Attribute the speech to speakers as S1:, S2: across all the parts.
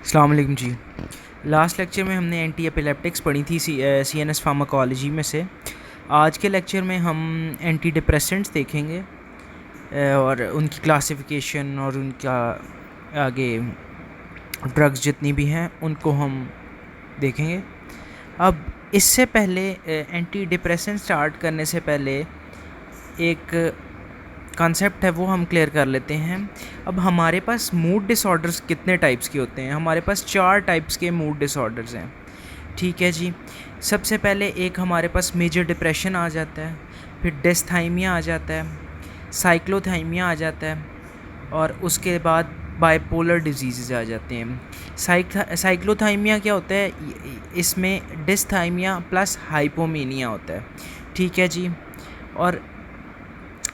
S1: अस्सलाम वालेकुम जी। Last lecture में हमने एंटी एपिलेप्टिक्स पढ़ी थी CNS फार्माकोलॉजी में से। आज के लेक्चर में हम एंटी डिप्रेसेंट्स देखेंगे और उनकी क्लासिफिकेशन और उनका आगे ड्रग्स जितनी भी हैं उनको हम देखेंगे। अब इससे पहले एंटी डिप्रेसेंट स्टार्ट करने से पहले एक कॉन्सेप्ट है वो हम क्लियर कर लेते हैं। अब हमारे पास मूड डिसऑर्डर्स कितने टाइप्स के होते हैं? हमारे पास 4 टाइप्स के मूड डिसऑर्डर्स हैं। ठीक है जी। सबसे पहले एक हमारे पास मेजर डिप्रेशन आ जाता है, फिर डिस्थाइमिया आ जाता है, साइक्लोथाइमिया आ जाता है और उसके बाद बाइपोलर डिजीज़ आ जाते हैं। साइक्लोथाइमिया क्या होता है? इसमें डिस्थाइमिया प्लस हाइपोमेनिया होता है। ठीक है जी। और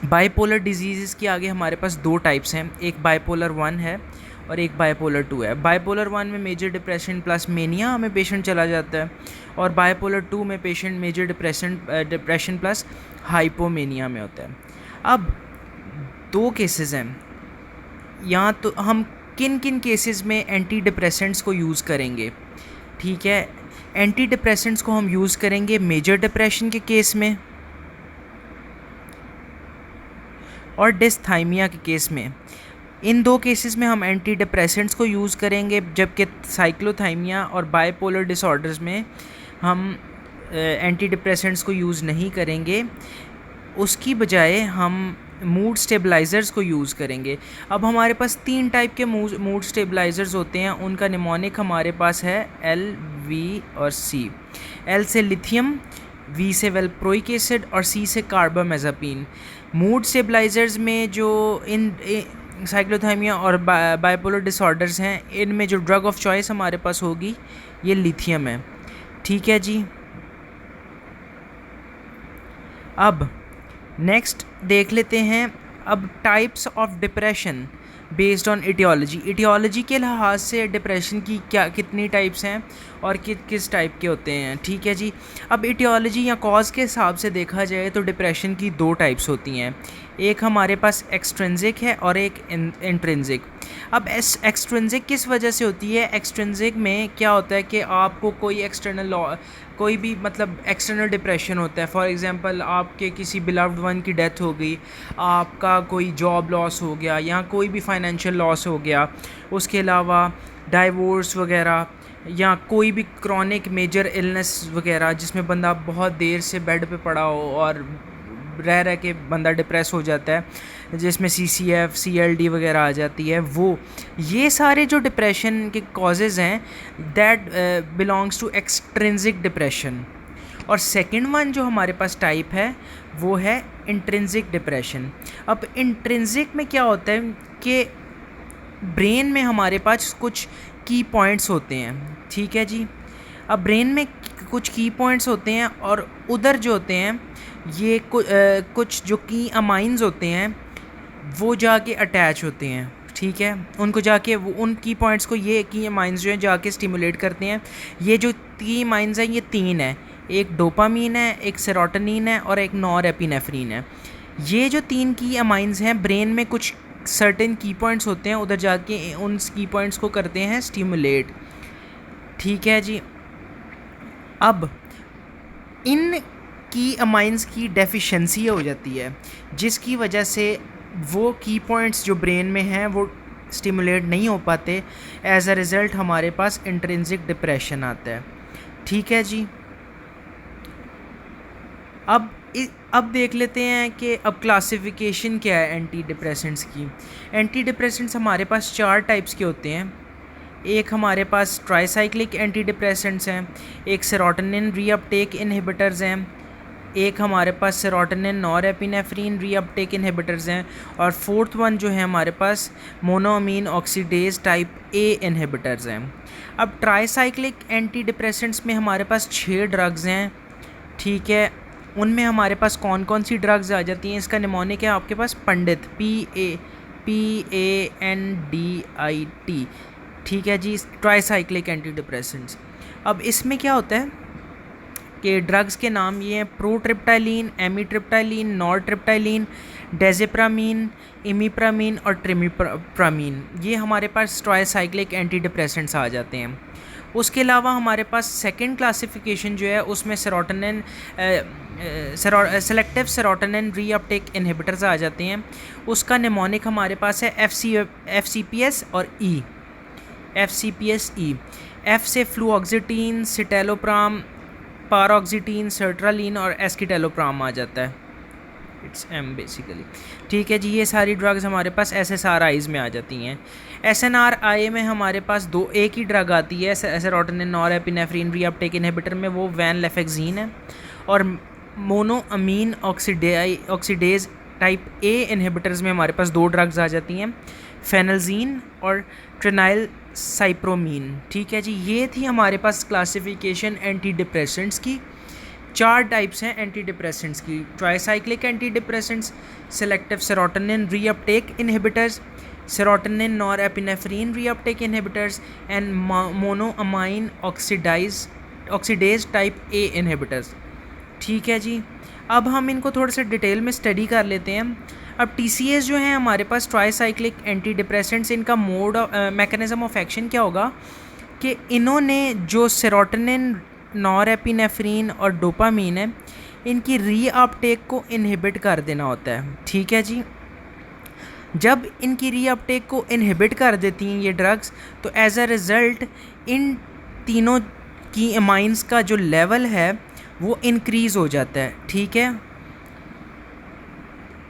S1: बाइपोलर डिजीज़ के आगे हमारे पास 2 टाइप्स हैं, एक बाइपोलर 1 है और एक बाइपोलर 2 है। बाइपोलर 1 में मेजर डिप्रेशन प्लस मेनिया में पेशेंट चला जाता है और बाइपोलर 2 में patient major depression plus hypomania में होता है। अब 2 केसेस हैं यहाँ, तो हम किन किन केसेस में एंटी डिप्रेसेंट्स को यूज़ करेंगे? ठीक है, एंटी डिप्रेसेंट्स को हम यूज़ करेंगे मेजर डिप्रेशन के केस में और डिस्थाइमिया के केस में। इन 2 केसेस में हम एंटी डिप्रेसेंट्स को यूज़ करेंगे, जबकि साइक्लोथाइमिया और बाइपोलर डिसऑर्डर्स में हम एंटी डिप्रेसेंट्स को यूज़ नहीं करेंगे, उसकी बजाय हम मूड स्टेबलाइज़र्स को यूज़ करेंगे। अब हमारे पास 3 टाइप के मूड स्टेबलाइज़र्स होते हैं, उनका निमोनिक हमारे पास है L, V और C। L से लिथियम, V से वेल्प्रोइक एसिड और C से कार्बामेज़ापिन। मूड स्टेबलाइज़र्स में जो इन साइक्लोथाइमिया और बाइपोलर डिसऑर्डर्स हैं, इनमें जो ड्रग ऑफ चॉइस हमारे पास होगी ये लिथियम है। ठीक है जी। अब नेक्स्ट देख लेते हैं अब types of depression based on aetiology. Aetiology के लिहाज से डिप्रेशन की कितनी टाइप्स हैं और किस टाइप के होते हैं। ठीक है जी। अब इटियोलॉजी या कॉज के हिसाब से देखा जाए तो डिप्रेशन की 2 टाइप्स होती हैं, एक हमारे पास एक्सट्रिंसिक है और एक इंट्रिंसिक। अब एक्सट्रिंसिक किस वजह से होती है? एक्सट्रिंसिक में क्या होता है कि आपको कोई भी मतलब एक्सटर्नल डिप्रेशन होता है। फॉर एग्जांपल आपके किसी बिलव्ड वन की डेथ हो गई, आपका कोई जॉब लॉस हो गया या कोई भी फाइनेंशियल लॉस हो गया, उसके अलावा डाइवोर्स वगैरह या कोई भी क्रॉनिक मेजर इलनेस वगैरह जिसमें बंदा बहुत देर से बेड पे पड़ा हो और रह के बंदा डिप्रेस हो जाता है, जिसमें CCF CLD वगैरह आ जाती है। ये सारे जो डिप्रेशन के कॉजेज़ हैं that belongs to extrinsic depression. और सेकंड वन जो हमारे पास टाइप है वो है इंट्रिंसिक डिप्रेशन। अब इंट्रिंसिक में क्या होता है कि ब्रेन में हमारे पास कुछ की पॉइंट्स होते हैं। ठीक है जी। अब ब्रेन में कुछ की पॉइंट्स होते हैं और उधर जो होते हैं ये कुछ जो की अमाइंस होते हैं वो जाके अटैच होते हैं। ठीक है, उनको जाके वो उन की पॉइंट्स को ये की अमाइंस जो हैं जाके स्टिमुलेट करते हैं। ये जो की अमाइंस हैं ये 3 है, एक डोपामीन है, एक सेरोटोनिन है और एक नॉरएपिनेफ्रिन है। ये जो 3 की अमाइंस हैं ब्रेन में कुछ सर्टेन की पॉइंट्स होते हैं, उधर जाके उन की पॉइंट्स को करते हैं स्टिमुलेट। ठीक है जी। अब इन की अमाइंस की डेफिशिएंसी हो जाती है, जिसकी वजह से वो की पॉइंट्स जो ब्रेन में हैं वो स्टिमुलेट नहीं हो पाते। एज अ रिज़ल्ट हमारे पास इंट्रिंसिक डिप्रेशन आता है। ठीक है जी। अब देख लेते हैं कि अब क्लासिफिकेशन क्या है एंटी डिप्रेसेंट्स की। एंटी डिप्रेसेंट्स हमारे पास 4 टाइप्स के होते हैं। एक हमारे पास ट्राईसाइक्लिक एंटी डिप्रेसेंट्स हैं, एक सेरोटोनिन रीअपटेक इनहिबिटर्स हैं, एक हमारे पास सेरोटोनिन नॉरएपिनेफ्रिन रीअपटेक इनहिबिटर्स हैं और फोर्थ वन जो है हमारे पास monoamine oxidase type A inhibitors हैं। अब ट्राईसाइक्लिक एंटी डिप्रेसेंट्स में हमारे पास 6 ड्रग्स हैं। ठीक है, उनमें हमारे पास कौन कौन सी ड्रग्स आ जाती हैं? इसका निमोनिक है आपके पास पंडित, PANDIT। ठीक है जी, ट्राईसाइक्लिक एंटी डिप्रेसेंट्स। अब इसमें क्या होता है कि ड्रग्स के नाम ये हैं प्रोट्रिप्टाइलिन, एमिट्रिप्टाइलिन, नॉरट्रिप्टाइलिन, डेज़िप्रामीन, इमिप्रामीन और ट्रिमिप्रामीन, ये हमारे पास ट्राइसाइक्लिक एंटी डिप्रेसेंट्स आ जाते हैं। उसके अलावा हमारे पास सेकंड क्लासिफिकेशन जो है उसमें serotonin selective serotonin reuptake inhibitors आ जाते हैं। उसका निमोनिक हमारे पास है FCPS और E, FCPS E। F से फ्लूऑक्सीटीन, सिटेलोप्राम, पारोक्सीटीन, सर्ट्रालीन और एस्किटेलोप्राम आ जाता है। It's M basically. ठीक है जी, ये सारी ड्रग्स हमारे पास SSRIs में आ जाती हैं। SNRI में हमारे पास एक ही ड्रग आती है सेरोटोनिन नॉरएपिनेफ्रिन रीअपटेक इनहिबिटर में, वो वैनलेफेक्सिन है। और monoamine oxidase type A inhibitors में हमारे पास 2 ड्रग्स आ जाती हैं, फेनल्जीन और ट्रेनाइल साइप्रोमीन। ठीक है जी, ये थी हमारे पास क्लासिफिकेशन एंटी डिप्रेसेंट्स की। 4 टाइप्स हैं एंटी डिप्रेसेंट्स की: tricyclic anti depressants, selective serotonin reuptake inhibitors, serotonin norepinephrine reuptake inhibitors and monoamine oxidase type A inhibitors. ठीक है जी, अब हम इनको थोड़ा सा डिटेल में स्टडी कर लेते हैं। अब TCAs जो हैं हमारे पास ट्राइसाइक्लिक एंटी डिप्रेसेंट्स, इनका मोड मैकेनिज्म ऑफ एक्शन क्या होगा कि इन्होंने जो सेरोटोनिन नॉरएपिनेफ्रिन और डोपामीन है, इनकी रीअपटेक को इनहिबिट कर देना होता है। ठीक है जी, जब इनकी रीअपटेक को इनहिबिट कर देती हैं ये ड्रग्स, तो एज अ रिज़ल्ट इन तीनों की एमाइंस का जो लेवल है वो इंक्रीज़ हो जाता है। ठीक है,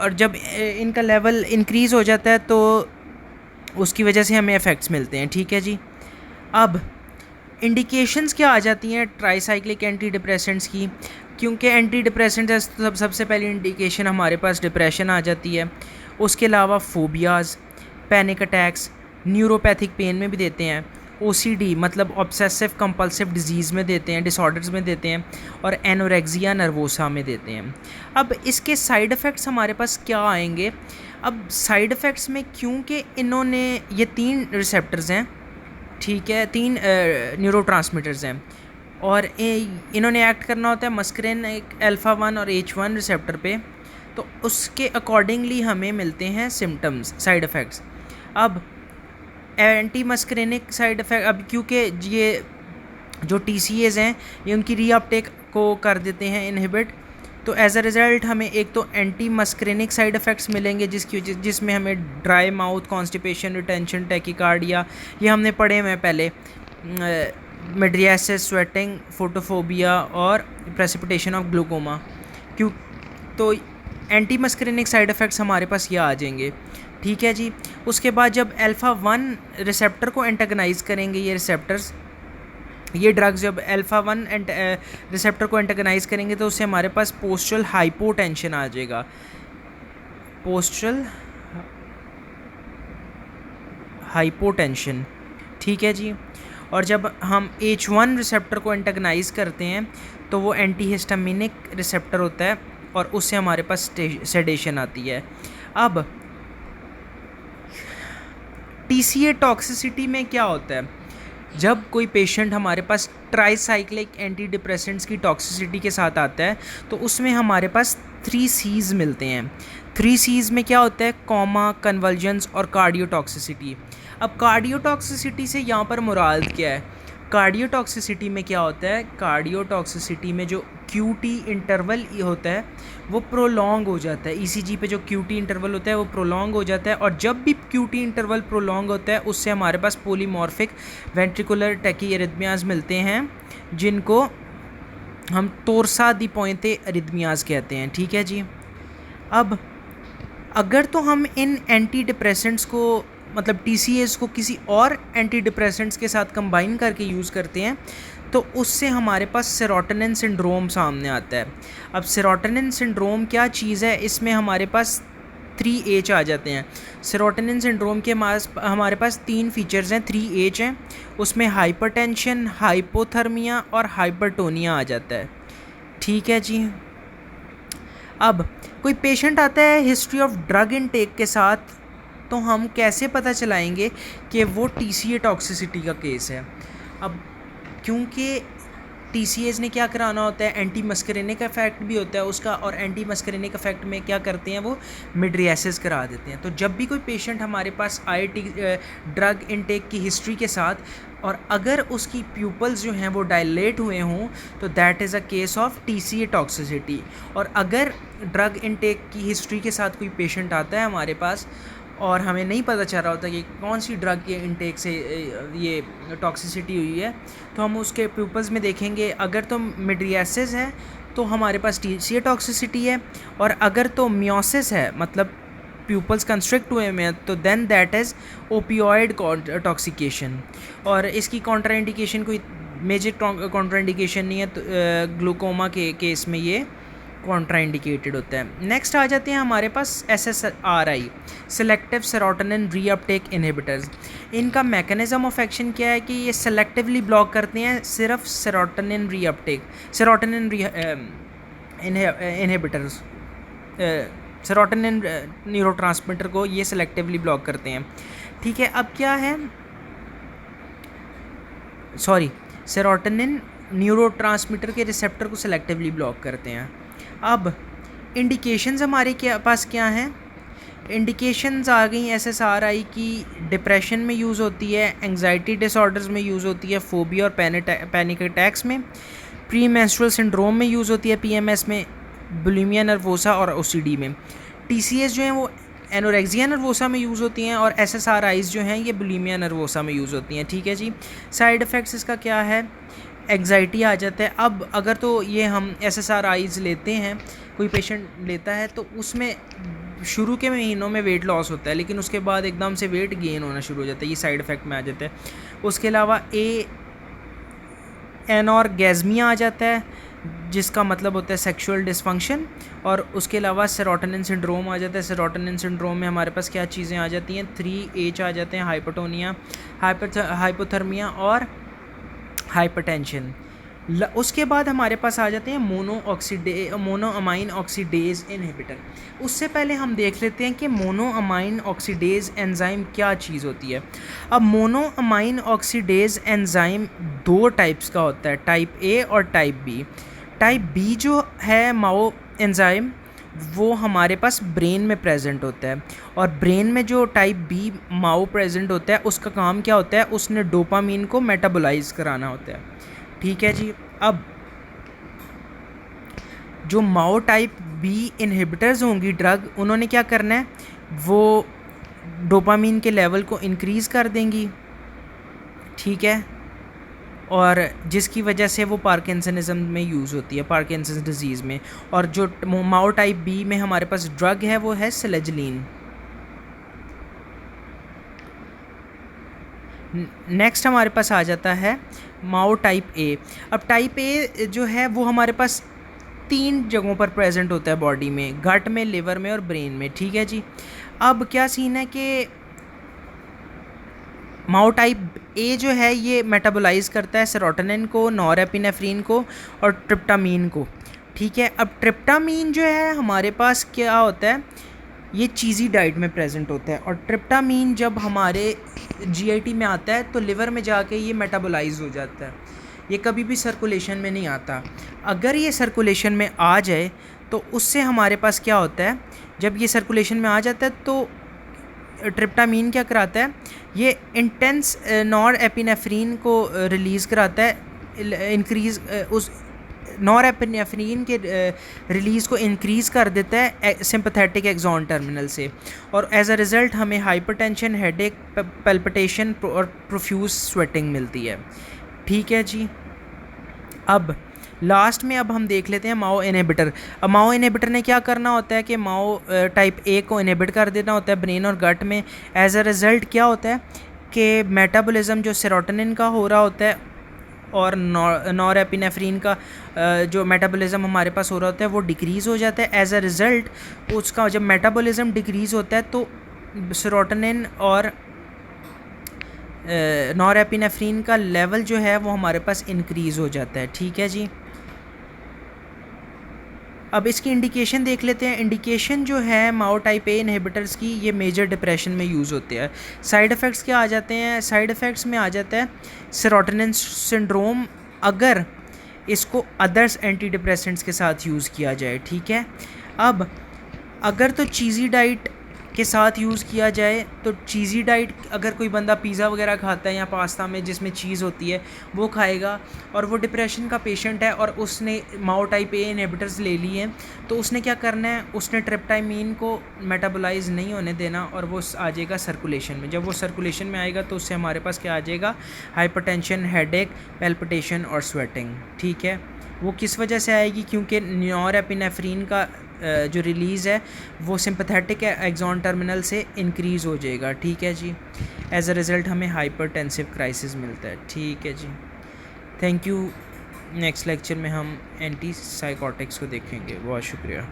S1: और जब इनका लेवल इंक्रीज़ हो जाता है तो उसकी वजह से हमें इफ़ेक्ट्स मिलते हैं। ठीक है जी, अब इंडिकेशंस क्या आ जाती हैं ट्राइसाइक्लिक एंटी डिप्रेसेंट्स की, क्योंकि एंटी डिप्रेसेंट्स सबसे पहली इंडिकेशन हमारे पास डिप्रेशन आ जाती है। उसके अलावा phobias, panic attacks, neuropathic pain में भी देते हैं, OCD मतलब ऑब्सेसिव कंपल्सिव डिजीज़ में देते हैं, डिसऑर्डर्स में देते हैं, और एनोरेक्सिया नर्वोसा में देते हैं। अब इसके साइड इफ़ेक्ट्स हमारे पास क्या आएंगे? अब साइड इफ़ेक्ट्स में, क्योंकि इन्होंने ये 3 रिसेप्टर्स हैं, ठीक है, 3 न्यूरोट्रांसमीटर्स हैं, और इन्होंने एक्ट करना होता है मस्करिन अल्फ़ा 1 और H1 रिसेप्टर पे, तो उसके अकॉर्डिंगली हमें मिलते हैं सिम्टम्स, साइड इफ़ेक्ट्स। अब एंटी मस्करिनिक साइड इफ़ेक्ट, अब क्योंकि ये जो TCAs हैं ये उनकी रीअपटेक को कर देते हैं इनहिबिट, तो एज अ रिज़ल्ट हमें एक तो एंटी मस्करिनिक साइड इफ़ेक्ट्स मिलेंगे जिसमें हमें dry mouth, constipation, retention, tachycardia, ये हमने पढ़े हुए पहले, मिड्रियासिस, स्वेटिंग, फोटोफोबिया और प्रेसिपिटेशन ऑफ ग्लूकोमा। क्यों? तो एंटी मस्करिनिक साइड इफ़ेक्ट्स हमारे पास ये आ जाएंगे। ठीक है जी, उसके बाद जब अल्फ़ा 1 रिसेप्टर को एंटागनाइज़ करेंगे ये रिसेप्टर्स, ये ड्रग्स जब अल्फ़ा 1 रिसेप्टर को एंटागनाइज़ करेंगे तो उससे हमारे पास पोस्चरल हाइपोटेंशन आ जाएगा, पोस्चरल हाइपोटेंशन। ठीक है जी, और जब हम H1 रिसेप्टर को एंटागनाइज़ करते हैं तो वो एंटीहिस्टामिनिक रिसेप्टर होता है और उससे हमारे पास सेडेशन आती है। अब TCA टॉक्सिसिटी में क्या होता है? जब कोई पेशेंट हमारे पास ट्राइसाइक्लिक एंटी डिप्रेसेंट्स की टॉक्सिसिटी के साथ आता है तो उसमें हमारे पास 3 C's मिलते हैं। 3 C's में क्या होता है? कोमा, कन्वल्जन्स और कार्डियोटॉक्सिसिटी। अब कार्डियोटॉक्सिसिटी से यहाँ पर मुराद क्या है? कार्डियोटॉक्सिसिटी में क्या होता है? कार्डियोटॉक्सिसिटी में जो QT इंटरवल होता है वो प्रोलॉन्ग हो जाता है। ECG पे जो QT इंटरवल होता है वो प्रोलॉन्ग हो जाता है, और जब भी QT इंटरवल प्रोलॉन्ग होता है उससे हमारे पास पोलीमॉर्फिक वेंट्रिकुलर टैकीअरिथमियाज मिलते हैं, जिनको हम तोरसा दी पॉइंटे अरिथमियाज कहते हैं। ठीक है जी, अब अगर तो हम इन एंटी डिप्रेसेंट्स को, मतलब TCAs को किसी और एंटी डिप्रेसेंट्स के साथ कंबाइन करके यूज़ करते हैं तो उससे हमारे पास सेरोटोनिन सिंड्रोम सामने आता है। अब सेरोटोनिन सिंड्रोम क्या चीज़ है? इसमें हमारे पास 3H आ जाते हैं। सेरोटोनिन सिंड्रोम के हमारे पास 3 फीचर्स हैं, 3H हैं, उसमें हाइपरटेंशन, हाइपोथर्मिया और हाइपरटोनिया आ जाता है। ठीक है जी, अब कोई पेशेंट आता है हिस्ट्री ऑफ ड्रग इनटेक के साथ, तो हम कैसे पता चलाएंगे कि वो TCA टॉक्सिसिटी का केस है? अब क्योंकि TCAs ने क्या कराना होता है, एंटी मस्करेनिक इफेक्ट भी होता है उसका, और एंटी मस्करेनिक इफेक्ट में क्या करते हैं वो मिड्रियासिस करा देते हैं। तो जब भी कोई पेशेंट हमारे पास आए ड्रग इनटेक की हिस्ट्री के साथ, और अगर उसकी प्यूपल्स जो हैं वो डायलेट हुए हों, तो that is a case of TCA toxicity. और अगर ड्रग इनटेक की हिस्ट्री के साथ कोई पेशेंट आता है हमारे पास और हमें नहीं पता चल रहा होता कि कौन सी ड्रग के इनटेक से ये टॉक्सिसिटी हुई है, तो हम उसके प्यूपल्स में देखेंगे। अगर तो मिड्रियासिस है तो हमारे पास TCA टॉक्सिसिटी है, और अगर तो मियोसिस है मतलब प्यूपल्स कंस्ट्रिक्ट हुए में, तो then that is opioid toxication. और इसकी कॉन्ट्राइंडिकेशन कोई मेजर कॉन्ट्राइंडिकेशन नहीं है, तो ग्लूकोमा के केस में ये कॉन्ट्राइंडिकेटेड होता है। नेक्स्ट आ जाते हैं हमारे पास SSRI, selective serotonin reuptake inhibitors. इनका मैकेनिज्म ऑफ एक्शन क्या है कि ये सेलेक्टिवली ब्लॉक करते हैं सिर्फ serotonin reuptake, serotonin inhibitors, serotonin neurotransmitter को ये सेलेक्टिवली ब्लॉक करते हैं। ठीक है, अब क्या है, सॉरी, सेरोटोनिन न्यूरोट्रांसमीटर के रिसेप्टर को सेलेक्टिवली ब्लॉक करते हैं। अब इंडिकेशंस हमारे पास क्या हैं, इंडिकेशंस आ गई SSRI की। डिप्रेशन में यूज़ होती है, एंग्जाइटी डिसऑर्डर्स में यूज़ होती है, फोबिया और पैनिक अटैक्स में, प्री मेंस्ट्रुअल सिंड्रोम में यूज़ होती है, PMS में, बुलिमिया नर्वोसा और OCD में। TCAs जो हैं वो एनोरेक्सिया नर्वोसा में यूज़ होती हैं, और SSRIs जो हैं ये बुलिमिया नर्वोसा में यूज़ होती हैं। ठीक है जी। साइड इफ़ेक्ट्स इसका क्या है, एग्जाइटी आ जाता है। अब अगर तो ये हम SSRIs लेते हैं, कोई पेशेंट लेता है, तो उसमें शुरू के महीनों में वेट लॉस होता है, लेकिन उसके बाद एकदम से वेट गेन होना शुरू हो जाता है, ये साइड इफ़ेक्ट में आ जाता है। उसके अलावा एनॉर्गेज़मिया आ जाता है, जिसका मतलब होता है सेक्सुअल डिसफंक्शन। और उसके अलावा सेरोटोनिन सिंड्रोम आ जाता है। सेरोटोनिन सिंड्रोम में हमारे पास क्या चीज़ें आ जाती हैं, 3H आ जाते हैं, हाइपोटोनिया, हाइपोथर्मिया और हाइपरटेंशन। उसके बाद हमारे पास आ जाते हैं मोनोअमाइन ऑक्सीडेज इनहिबिटर। उससे पहले हम देख लेते हैं कि मोनोअमाइन ऑक्सीडेज एंजाइम क्या चीज़ होती है। अब मोनोअमाइन ऑक्सीडेज एंजाइम दो टाइप्स का होता है, टाइप ए और टाइप बी। टाइप बी जो है माओ एंजाइम, वो हमारे पास ब्रेन में प्रेजेंट होता है, और ब्रेन में जो टाइप बी माओ प्रेजेंट होता है उसका काम क्या होता है, उसने डोपामीन को मेटाबोलाइज कराना होता है। ठीक है जी। अब जो माओ टाइप बी इनहिबिटर्स होंगी ड्रग, उन्होंने क्या करना है, वो डोपामीन के लेवल को इंक्रीज़ कर देंगी। ठीक है, और जिसकी वजह से वो पार्किंसनिज्म में यूज़ होती है, पार्किंसन डिजीज़ में। और जो माओ टाइप बी में हमारे पास ड्रग है वो है सेलेजिलिन। नेक्स्ट हमारे पास आ जाता है माओ टाइप ए। अब टाइप ए जो है वो हमारे पास 3 जगहों पर प्रेजेंट होता है बॉडी में, गट में, लिवर में और ब्रेन में। ठीक है जी। अब क्या सीन है कि माओ टाइप ए जो है ये मेटाबोलाइज करता है सेरोटोनिन को, नॉरएपिनेफ्रिन को और ट्रिप्टामीन को। ठीक है, अब ट्रिप्टामीन जो है हमारे पास क्या होता है, ये चीज़ी डाइट में प्रेजेंट होता है, और ट्रिप्टामीन जब हमारे GIT में आता है तो लिवर में जाके ये मेटाबोलाइज हो जाता है, ये कभी भी सर्कुलेशन में नहीं आता। अगर ये सर्कुलेशन में आ जाए तो उससे हमारे पास क्या होता है, जब ये सर्कुलेशन में आ जाता है तो ट्रिप्टामीन क्या कराता है, ये इंटेंस नॉरएपिनेफ्रिन को रिलीज़ कराता है, इंक्रीज़ उस नॉरएपिनेफ्रिन के रिलीज़ को इंक्रीज़ कर देता है सिंपैथेटिक एक्सॉन टर्मिनल से, और एज अ रिज़ल्ट हमें हाइपरटेंशन, हेडेक, पैल्पिटेशन और प्रोफ्यूज स्वेटिंग मिलती है। ठीक है जी। अब लास्ट में अब हम देख लेते हैं माओ इनहिबिटर। अब माओ इनहिबिटर ने क्या करना होता है कि माओ टाइप ए को इनहिबिट कर देना होता है ब्रेन और गट में। एज अ रिज़ल्ट क्या होता है कि मेटाबॉलिज्म जो सेरोटोनिन का हो रहा होता है और नॉरएपिनेफ्रिन का जो मेटाबॉलिज्म हमारे पास हो रहा होता है वो डिक्रीज़ हो जाता है। एज अ रिज़ल्ट उसका जब मेटाबॉलिज्म डिक्रीज़ होता है तो सेरोटोनिन और नॉरएपिनेफ्रिन का लेवल जो है वो हमारे पास इंक्रीज़ हो जाता है। ठीक है जी। अब इसकी इंडिकेशन देख लेते हैं। इंडिकेशन जो है माओ टाइप ए इनहिबिटर्स की, ये मेजर डिप्रेशन में यूज़ होते हैं। साइड इफ़ेक्ट्स क्या आ जाते हैं, साइड इफ़ेक्ट्स में आ जाता है सेरोटोनिन सिंड्रोम। अगर इसको अदर्स एंटी डिप्रेसेंट्स के साथ यूज़ किया जाए, ठीक है। अब अगर तो चीज़ी डाइट के साथ यूज़ किया जाए तो चीज़ी डाइट, अगर कोई बंदा पिज़्ज़ा वगैरह खाता है या पास्ता में जिसमें चीज़ होती है वो खाएगा और वो डिप्रेशन का पेशेंट है और उसने माओ टाइप ए इनहिबिटर्स ले लिए हैं, तो उसने क्या करना है, उसने ट्रिप्टाइमिन को मेटाबोलाइज नहीं होने देना और वो आ जाएगा सर्कुलेशन में। जब वो सर्कुलेशन में आएगा तो उससे हमारे पास क्या आ जाएगा, हाइपरटेंशन, हेडेक, पैल्पिटेशन और स्वेटिंग, ठीक है। वो किस वजह से आएगी, क्योंकि नॉरएपिनेफ्रिन का जो रिलीज़ है वो सिंपैथेटिक एक्सॉन टर्मिनल से इंक्रीज़ हो जाएगा, ठीक है जी। एज अ रिज़ल्ट हमें हाइपरटेंसिव क्राइसिस मिलता है, ठीक है जी। Thank you. नेक्स्ट लेक्चर में हम एंटी साइकोटिक्स को देखेंगे। बहुत शुक्रिया।